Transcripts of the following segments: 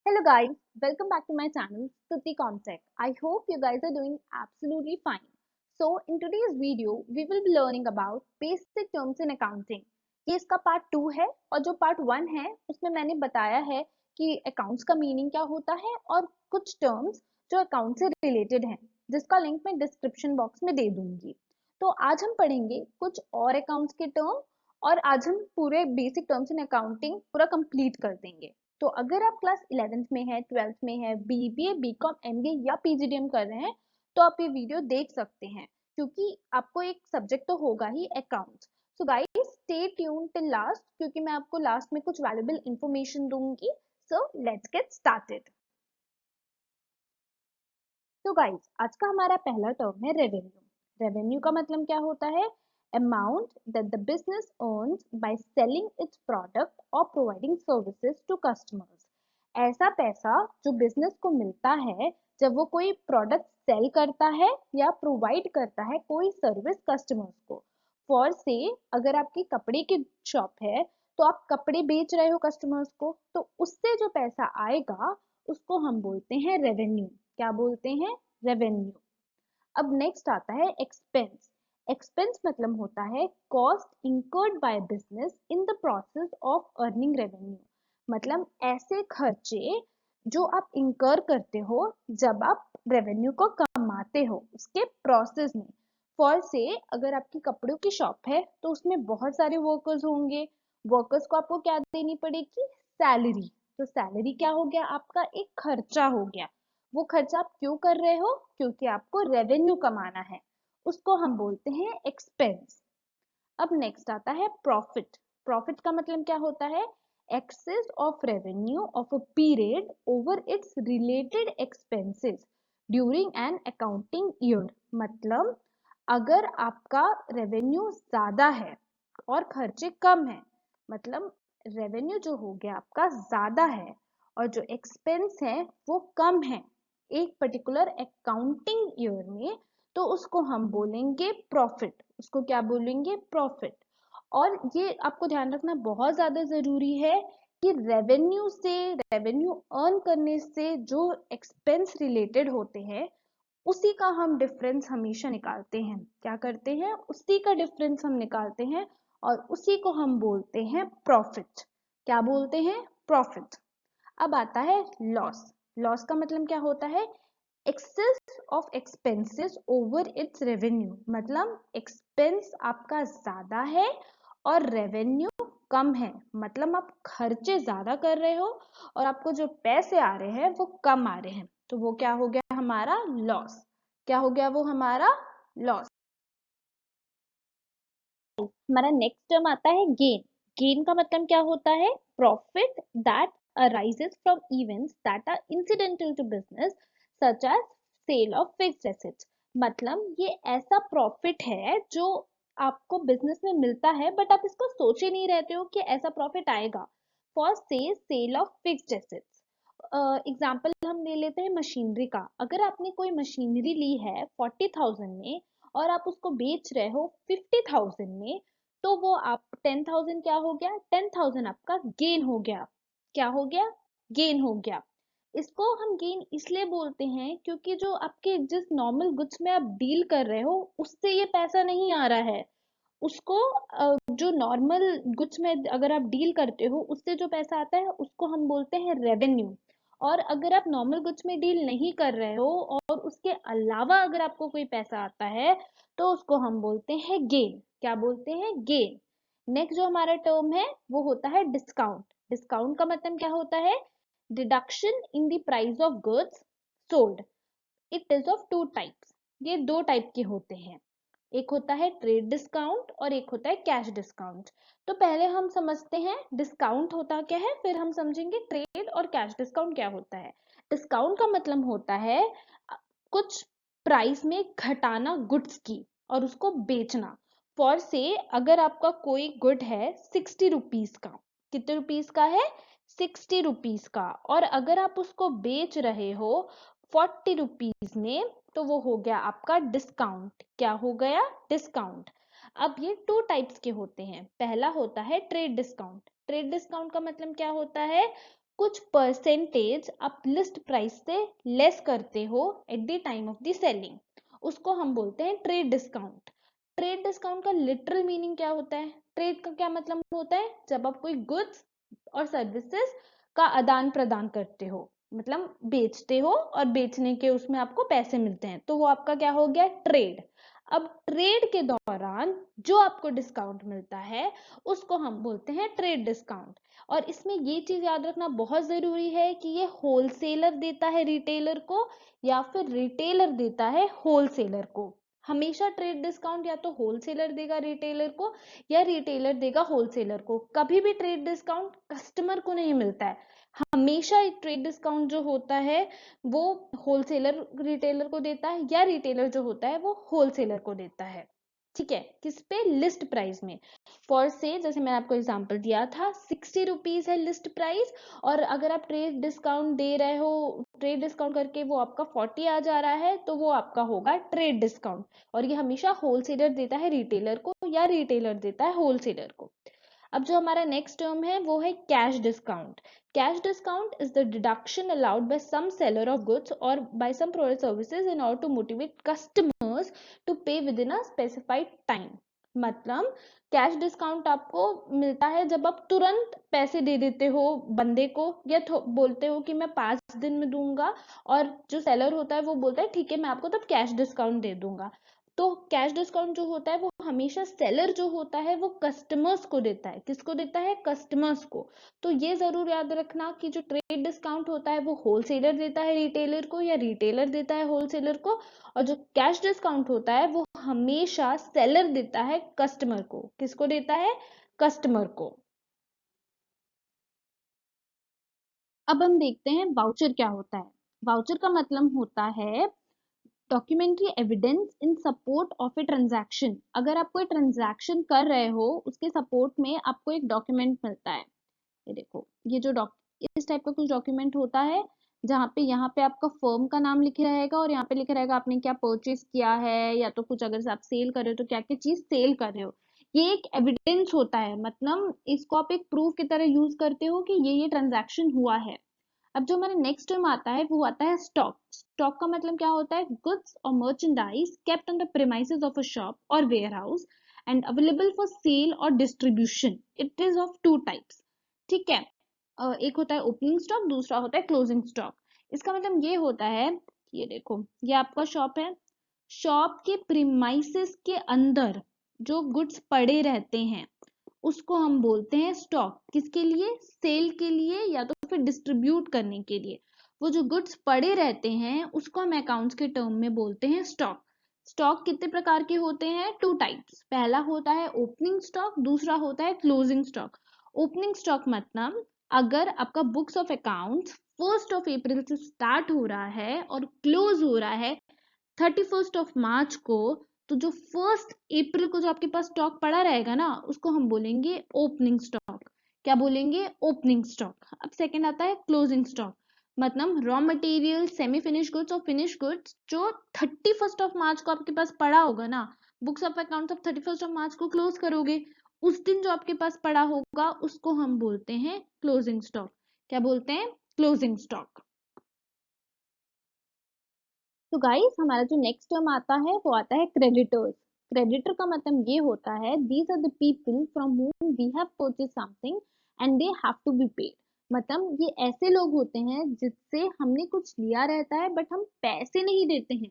Hello guys, welcome back to my channel Stuti Concept. I hope you guys are doing absolutely fine. So in today's video, we will be learning about basic terms in accounting. ये इसका part 2 है और जो part 1 है उसमें मैंने बताया है कि अकाउंट्स का मीनिंग क्या होता है और कुछ टर्म्स जो अकाउंट से रिलेटेड हैं जिसका लिंक मैं डिस्क्रिप्शन बॉक्स में दे दूंगी। तो आज हम पढ़ेंगे कुछ और अकाउंट्स के टर्म और आज हम पूरे बेसिक टर्म्स इन अकाउंटिंग पूरा कंप्लीट कर देंगे। तो अगर आप क्लास 11th में है, 12th में है, बीबीए, बीकॉम, एमबीए या पीजीडीएम कर रहे हैं तो आप ये वीडियो देख सकते हैं क्योंकि आपको एक सब्जेक्ट तो होगा ही accounts. So guys stay tune till last क्योंकि मैं आपको लास्ट में कुछ वैल्यूएबल इंफॉर्मेशन दूंगी। So let's get started. तो गाइस आज का हमारा पहला टर्म है रेवेन्यू। रेवेन्यू का मतलब क्या होता है? Amount that the business earns by selling it's product और प्रोवाइडिंग सर्विसेज टू कस्टमर्स। ऐसा पैसा जो बिजनेस को मिलता है जब वो कोई प्रोडक्ट सेल करता है या प्रोवाइड करता है कोई सर्विस कस्टमर्स को। फॉर से अगर आपकी कपड़े की शॉप है तो आप कपड़े बेच रहे हो कस्टमर्स को, तो उससे जो पैसा आएगा उसको हम बोलते हैं रेवेन्यू। क्या बोलते हैं? रेवेन्यू। अब नेक्स्ट आता है एक्सपेंस। एक्सपेंस मतलब होता है cost incurred by business in the process of earning revenue. मतलब ऐसे खर्चे जो आप इंकर करते हो जब आप रेवेन्यू को कमाते हो उसके प्रोसेस में। फॉर से अगर आपकी कपड़ों की शॉप है तो उसमें बहुत सारे वर्कर्स होंगे। वर्कर्स को आपको क्या देनी पड़ेगी? सैलरी। तो सैलरी क्या हो गया? आपका एक खर्चा हो गया। वो खर्चा आप क्यों कर रहे हो? क्योंकि आपको रेवेन्यू कमाना है। उसको हम बोलते हैं एक्सपेंस। अब नेक्स्ट आता है प्रॉफिट। प्रॉफिट का मतलब क्या होता है? Excess of revenue of a period over its related expenses during an accounting year. मतलब अगर आपका रेवेन्यू ज्यादा है और खर्चे कम है, मतलब रेवेन्यू जो हो गया आपका ज्यादा है और जो एक्सपेंस है वो कम है एक पर्टिकुलर अकाउंटिंग ईयर में, तो उसको हम बोलेंगे प्रॉफिट। उसको क्या बोलेंगे? प्रॉफिट। और ये आपको ध्यान रखना बहुत ज्यादा जरूरी है कि रेवेन्यू से, रेवेन्यू अर्न करने से जो एक्सपेंस रिलेटेड होते हैं उसी का हम डिफरेंस हमेशा निकालते हैं। क्या करते हैं? उसी का डिफरेंस हम निकालते हैं और उसी को हम बोलते हैं प्रॉफिट। क्या बोलते हैं? प्रॉफिट। अब आता है लॉस। लॉस का मतलब क्या होता है? Excess of expenses over its revenue. मतलब एक्सपेंस आपका ज्यादा है और रेवेन्यू कम है। मतलब आप खर्चे ज्यादा कर रहे हो और आपको जो पैसे आ रहे हैं वो कम आ रहे हैं, तो वो क्या हो गया? हमारा लॉस। क्या हो गया? वो हमारा लॉस। हमारा नेक्स्ट टर्म आता है गेन। गेन का मतलब क्या होता है? Profit that arises from events that are incidental to business such as sale of fixed assets। मतलब ये ऐसा प्रॉफिट है जो आपको बिजनेस में मिलता है बट आप इसको सोचे नहीं रहते हो कि ऐसा प्रॉफिट आएगा। फॉर से sale of fixed assets. Example हम ले लेते हैं मशीनरी का। अगर आपने कोई मशीनरी ली है 40,000 में और आप उसको बेच रहे हो 50,000 में, तो वो आप 10,000 क्या हो गया? 10,000 आपका गेन हो गया। क्या हो गया? गेन हो गया। इसको हम गेन इसलिए बोलते हैं क्योंकि जो आपके जिस नॉर्मल गुड्स में आप डील कर रहे हो उससे ये पैसा नहीं आ रहा है। उसको जो नॉर्मल गुड्स में अगर आप डील करते हो उससे जो पैसा आता है उसको हम बोलते हैं रेवेन्यू। और अगर आप नॉर्मल गुड्स में डील नहीं कर रहे हो और उसके अलावा अगर आपको कोई पैसा आता है तो उसको हम बोलते हैं गेन। क्या बोलते हैं? गेन। नेक्स्ट जो हमारा टर्म है वो होता है डिस्काउंट। डिस्काउंट का मतलब क्या होता है? Deduction in the price of goods sold. It is of two types. ये दो टाइप के होते हैं। एक होता है ट्रेड डिस्काउंट और एक होता है कैश डिस्काउंट। तो पहले हम समझते हैं डिस्काउंट होता क्या है, फिर हम समझेंगे ट्रेड और कैश डिस्काउंट क्या होता है। डिस्काउंट का मतलब होता है कुछ प्राइस में घटाना गुड्स की और उसको बेचना। फॉर से अगर आपका कोई गुड है 60 रुपीज का, कितने रुपीज का है? 60 रुपीज का, और अगर आप उसको बेच रहे हो 40 रुपीज में, तो वो हो गया आपका डिस्काउंट। क्या हो गया? डिस्काउंट। अब ये टू टाइप्स के होते हैं। पहला होता है ट्रेड डिस्काउंट। ट्रेड डिस्काउंट का मतलब क्या होता है? कुछ परसेंटेज आप लिस्ट प्राइस से लेस करते हो at the time of the selling, उसको हम बोलते हैं ट्रेड डिस्काउंट। ट्रेड डिस्काउंट का लिटरल मीनिंग क्या होता है? ट्रेड का क्या मतलब होता है? जब आप कोई गुड्स और सर्विसेज का आदान प्रदान करते हो, मतलब बेचते हो और बेचने के उसमें आपको पैसे मिलते हैं, तो वो आपका क्या हो गया? ट्रेड। अब ट्रेड के दौरान जो आपको डिस्काउंट मिलता है उसको हम बोलते हैं ट्रेड डिस्काउंट। और इसमें ये चीज याद रखना बहुत जरूरी है कि ये होलसेलर देता है रिटेलर को या फिर रिटेलर देता है होलसेलर को। हमेशा ट्रेड डिस्काउंट या तो होलसेलर देगा रिटेलर को या रिटेलर देगा होलसेलर को। कभी भी ट्रेड डिस्काउंट कस्टमर को नहीं मिलता है। हमेशा एक ट्रेड डिस्काउंट जो होता है वो होलसेलर रिटेलर को देता है या रिटेलर जो होता है वो होलसेलर को देता है। ठीक है, किस पे? लिस्ट प्राइस में। फॉर से जैसे मैंने आपको एग्जांपल दिया था 60 रुपीज है लिस्ट प्राइस, और अगर आप ट्रेड डिस्काउंट दे रहे हो, ट्रेड डिस्काउंट करके वो आपका 40 आ जा रहा है, तो वो आपका होगा ट्रेड डिस्काउंट। और ये हमेशा होलसेलर देता है रिटेलर को या रिटेलर देता है होलसेलर को। अब जो हमारा नेक्स्ट टर्म है वो है cash discount. Cash discount is the deduction allowed by some seller of goods और by some product services in order to motivate customers to pay within a specified time. मतलब cash discount आपको मिलता है जब आप तुरंत पैसे दे देते हो बंदे को, या बोलते हो कि मैं 5 दिन में दूंगा, और जो सेलर होता है वो बोलता है ठीक है मैं आपको तब कैश डिस्काउंट दे दूंगा। तो कैश डिस्काउंट जो होता है वो हमेशा सेलर जो होता है वो कस्टमर्स को देता है। किसको देता है? कस्टमर्स को। तो ये जरूर याद रखना कि जो ट्रेड डिस्काउंट होता है वो होलसेलर देता है रिटेलर को या रिटेलर देता है होलसेलर को, और जो कैश डिस्काउंट होता है वो हमेशा सेलर देता है कस्टमर को। किसको देता है? कस्टमर को। अब हम देखते हैं वाउचर क्या होता है। वाउचर का मतलब होता है documentary evidence in support of a transaction. अगर आप कोई ट्रांजैक्शन कर रहे हो उसके सपोर्ट में आपको एक डॉक्यूमेंट मिलता है। ये देखो, ये जो इस टाइप का कुछ डॉक्यूमेंट होता है जहाँ पे यहाँ पे आपका फर्म का नाम लिखे रहेगा और यहाँ पे लिखा रहेगा आपने क्या परचेज किया है, या तो कुछ अगर आप सेल कर रहे हो तो क्या क्या चीज सेल कर रहे हो। ये एक एविडेंस होता है, मतलब इसको आप एक प्रूफ की तरह यूज करते हो कि ये ट्रांजैक्शन हुआ है। अब जो हमारा नेक्स्ट टर्म आता है वो आता है स्टॉक। स्टॉक का मतलब क्या होता है? गुड्स और merchandise kept on the premises of a shop और warehouse and available for sale और distribution. It is of two types. ठीक है, एक होता है ओपनिंग स्टॉक, दूसरा होता है क्लोजिंग स्टॉक। इसका मतलब ये होता है, ये देखो ये आपका शॉप है, शॉप के प्रीमाइसेस के अंदर जो गुड्स पड़े रहते हैं उसको हम बोलते हैं स्टॉक। किसके लिए? सेल के लिए या तो फिर डिस्ट्रीब्यूट करने के लिए। वो जो गुड्स पड़े रहते हैं उसको हम अकाउंट्स के टर्म में बोलते हैं स्टॉक। स्टॉक कितने प्रकार के होते हैं? Two types. पहला होता है ओपनिंग स्टॉक, दूसरा होता है क्लोजिंग स्टॉक। ओपनिंग स्टॉक मतलब अगर आपका बुक्स ऑफ अकाउंट्स 1 अप्रैल से स्टार्ट हो रहा है और क्लोज हो रहा है 31 मार्च को, तो जो 1 अप्रैल को जो आपके पास स्टॉक पड़ा रहेगा ना उसको हम बोलेंगे ओपनिंग स्टॉक। क्या बोलेंगे? Opening stock. अब सेकंड आता है क्लोजिंग स्टॉक, मतलब raw material, semi finish goods और फिनिश गुड्स जो 31 मार्च को आपके पास पड़ा होगा ना, बुक्स ऑफ अकाउंट आप 31 मार्च को क्लोज करोगे, उस दिन जो आपके पास पड़ा होगा उसको हम बोलते हैं क्लोजिंग स्टॉक। क्या बोलते हैं? Closing stock. तो गाइस हमारा जो नेक्स्ट टर्म आता है वो आता है क्रेडिटर्स। क्रेडिटर का मतलब ये होता है these are the people from whom we have purchase something and they have to be paid. मतलब ये ऐसे लोग होते हैं जिससे हमने कुछ लिया रहता है बट हम पैसे नहीं देते हैं,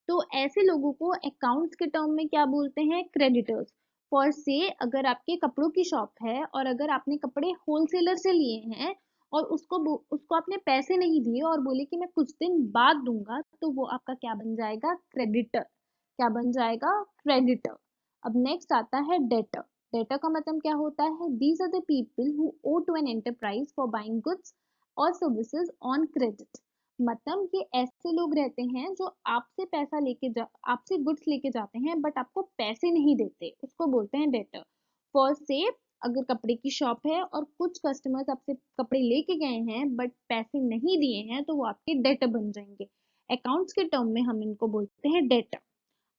तो ऐसे लोगों को अकाउंट्स के टर्म में क्या बोलते हैं? क्रेडिटर्स। फॉर से अगर आपके कपड़ों की शॉप है और अगर आपने कपड़े होलसेलर से लिए हैं और उसको आपने पैसे नहीं दिए और बोले कि मैं कुछ दिन बाद दूंगा, तो वो आपका क्या बन जाएगा? क्रेडिटर। क्या बन जाएगा? क्रेडिटर। अब नेक्स्ट आता है डेटर। डेटर का मतलब क्या होता है? These are the people who owe to an enterprise for buying goods और सर्विसेज ऑन क्रेडिट। मतलब ये ऐसे लोग रहते हैं जो आपसे पैसा लेके आपसे गुड्स लेके जाते हैं बट आपको पैसे नहीं देते, उसको बोलते हैं डेटर। फॉर से अगर कपड़े की शॉप है और कुछ कस्टमर्स आपसे कपड़े लेके गए हैं बट पैसे नहीं दिए हैं, तो वो आपके डेटर बन जाएंगे। अकाउंट्स के टर्म में हम इनको बोलते हैं डेटर।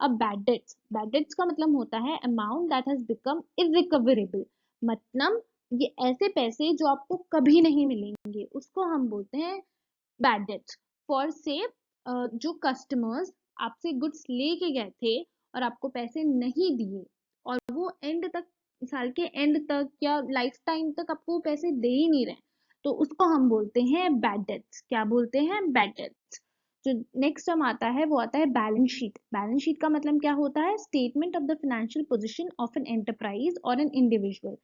अब बैड डेट्स का मतलब होता है amount that has become irrecoverable. मतलब ये ऐसे पैसे जो आपको कभी नहीं मिलेंगे, उसको हम बोलते हैं बैड डेट्स। फॉर से जो कस्टमर्स आपसे गुड्स लेके गए थे और आपको पैसे नहीं दिए, और वो एंड तक, साल के एंड तक या लाइफ टाइम तक आपको पैसे दे ही नहीं रहे, तो उसको हम बोलते हैं बैड डेट्स। क्या बोलते हैं? Bad debts. जो नेक्स्ट टर्म आता है वो आता है बैलेंस शीट। बैलेंस शीट का मतलब क्या होता है? Statement of the financial position of an enterprise और एन इंडिविजुअल।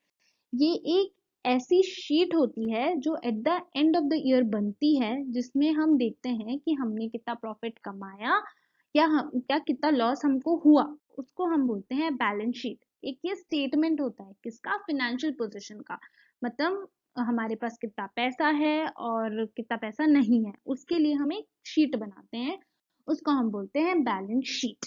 ये एक ऐसी शीट होती है जो at the end of the year बनती है, जिसमें हम देखते हैं कि हमने कितना प्रॉफिट कमाया या हम क्या कितना लॉस हमको हुआ, उसको हम बोलते हैं बैलेंस शीट। एक ये स्टेटमेंट होता है किसका? फाइनेंशियल पोजीशन का। मतलब हमारे पास कितना पैसा है और कितना पैसा नहीं है, उसके लिए हम एक शीट बनाते हैं, उसको हम बोलते हैं balance sheet.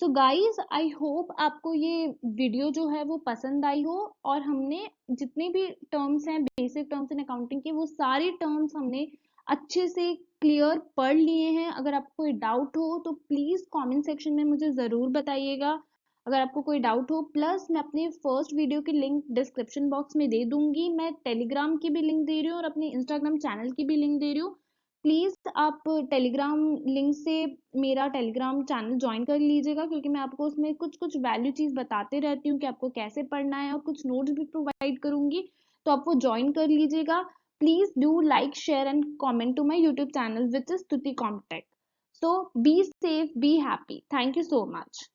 So guys, I hope आपको ये वीडियो जो है वो पसंद आई हो, और हमने जितने भी टर्म्स हैं, बेसिक टर्म्स इन अकाउंटिंग के, वो सारी टर्म्स हमने अच्छे से क्लियर पढ़ लिए हैं। अगर आपको कोई डाउट हो तो प्लीज कमेंट सेक्शन में मुझे जरूर बताइएगा। अगर आपको कोई डाउट हो, प्लस मैं अपने फर्स्ट वीडियो की लिंक डिस्क्रिप्शन बॉक्स में दे दूंगी, मैं टेलीग्राम की भी लिंक दे रही हूँ और अपने इंस्टाग्राम चैनल की भी लिंक दे रही हूँ। प्लीज आप टेलीग्राम लिंक से मेरा टेलीग्राम चैनल ज्वाइन कर लीजिएगा, क्योंकि मैं आपको उसमें कुछ कुछ वैल्यू चीज बताते रहती हूँ कि आपको कैसे पढ़ना है, और कुछ नोट्स भी प्रोवाइड करूंगी, तो आप वो ज्वाइन कर लीजिएगा। Please do like, share and comment to my YouTube channel which is Stuti contact. So be safe, be happy. Thank you so much.